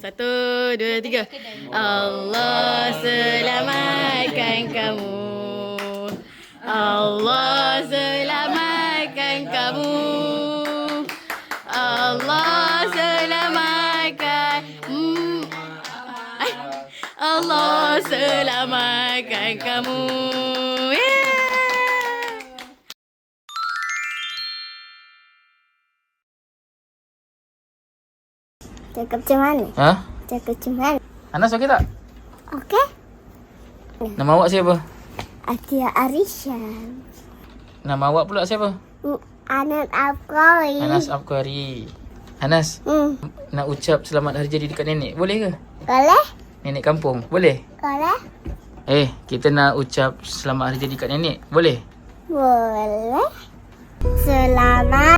Satu, dua, tiga. Allah selamatkan kamu. Allah selamatkan kamu. Allah selamatkan. Allah selamatkan kamu. Cakap macam mana? Ha? Cakap macam mana? Anas okey tak? Okey. Nama awak siapa? Atia Arishan. Nama awak pula siapa? Anas Afqari. Anas Afqari. Anas, nak ucap selamat hari jadi dekat nenek, boleh ke? Boleh? Nenek kampung, boleh? Boleh? Kita nak ucap selamat hari jadi dekat nenek, boleh? Boleh. Selamat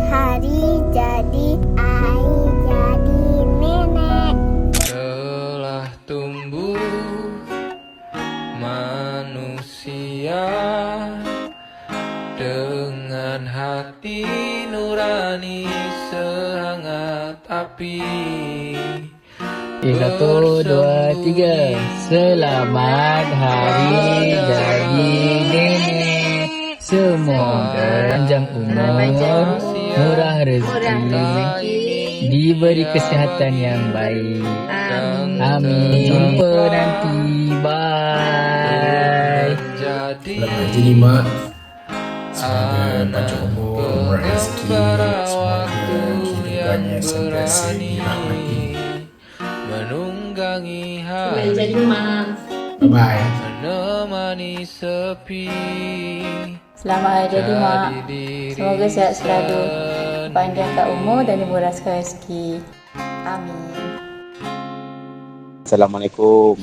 hari jadi nenek. Telah tumbuh manusia dengan hati nurani sehangat api. 1, 2, 3. Selamat hari jadi nenek. Semoga panjang umur, murah rezeki, diberi kesihatan yang baik. Amin. Jumpa nanti. Bye. Selamat jadi mak. Semoga panjang umur, murah rezeki. Semoga kehidupannya sentiasa dirahmati. Menunggangi hari Jadi mak. Bye-bye. menemani sepi. Selamat hari jadi mak. Semoga sihat selalu, panjangkan umur dan dimurahkan rezeki. Amin. Assalamualaikum.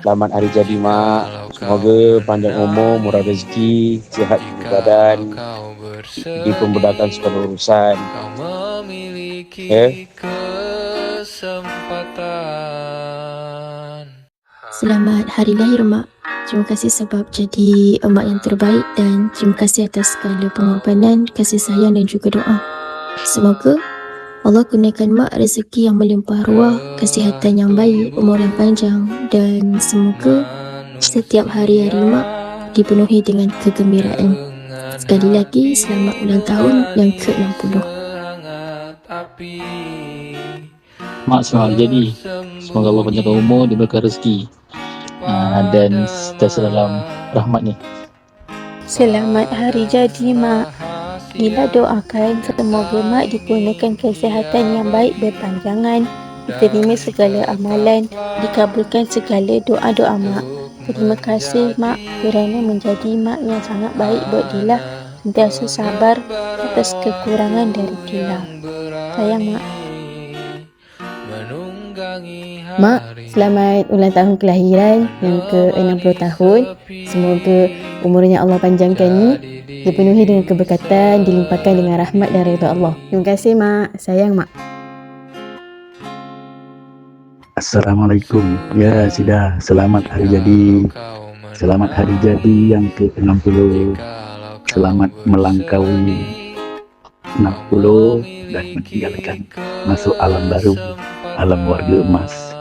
Selamat hari jadi mak. Semoga panjang umur, murah rezeki, sihat badan, dipermudahkan segala urusan. Selamat hari lahir mak. Terima kasih sebab jadi emak yang terbaik dan terima kasih atas segala pengorbanan, kasih sayang dan juga doa. Semoga Allah kurniakan mak rezeki yang melimpah ruah, kesihatan yang baik, umur yang panjang dan semoga setiap hari-hari mak dipenuhi dengan kegembiraan. Sekali lagi selamat ulang tahun yang ke-60. Mak selamat hari jadi. Semoga Allah panjangkan umur, diberikan rezeki dan sentiasa dalam rahmatnya. Selamat hari jadi mak. Bila doakan semoga mak dikurniakan kesihatan yang baik berpanjangan, diterima segala amalan, dikabulkan segala doa-doa mak. Terima kasih mak kerana menjadi mak yang sangat baik buat Dila, sentiasa sabar atas kekurangan dari Dila. Sayang mak. Mak, selamat ulang tahun kelahiran yang ke-60 tahun. Semoga umurnya Allah panjangkan ni, dipenuhi dengan keberkatan, dilimpahkan dengan rahmat dan redha Allah. Terima kasih mak, sayang mak. Assalamualaikum. Ya Sida, selamat hari jadi. Selamat hari jadi yang ke-60. Selamat melangkaui 60 dan meninggalkan masuk alam baru, alam warga emas.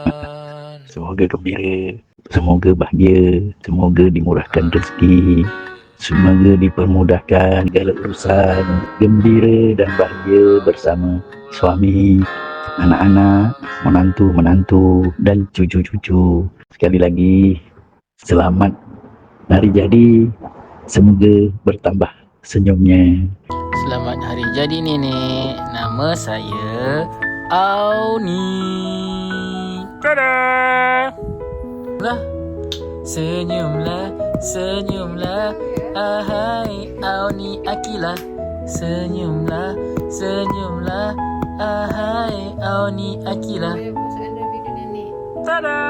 Semoga gembira, semoga bahagia, semoga dimurahkan rezeki, semoga dipermudahkan segala urusan, gembira dan bahagia bersama suami, anak-anak, menantu-menantu dan cucu-cucu. Sekali lagi, selamat hari jadi. Semoga bertambah senyumnya. Selamat hari jadi nenek. Nama saya Auni. Tada! Lah, senyumlah, senyumlah, ahai Auni Akila. Senyumlah, senyumlah, ahai Auni Akila. Tada!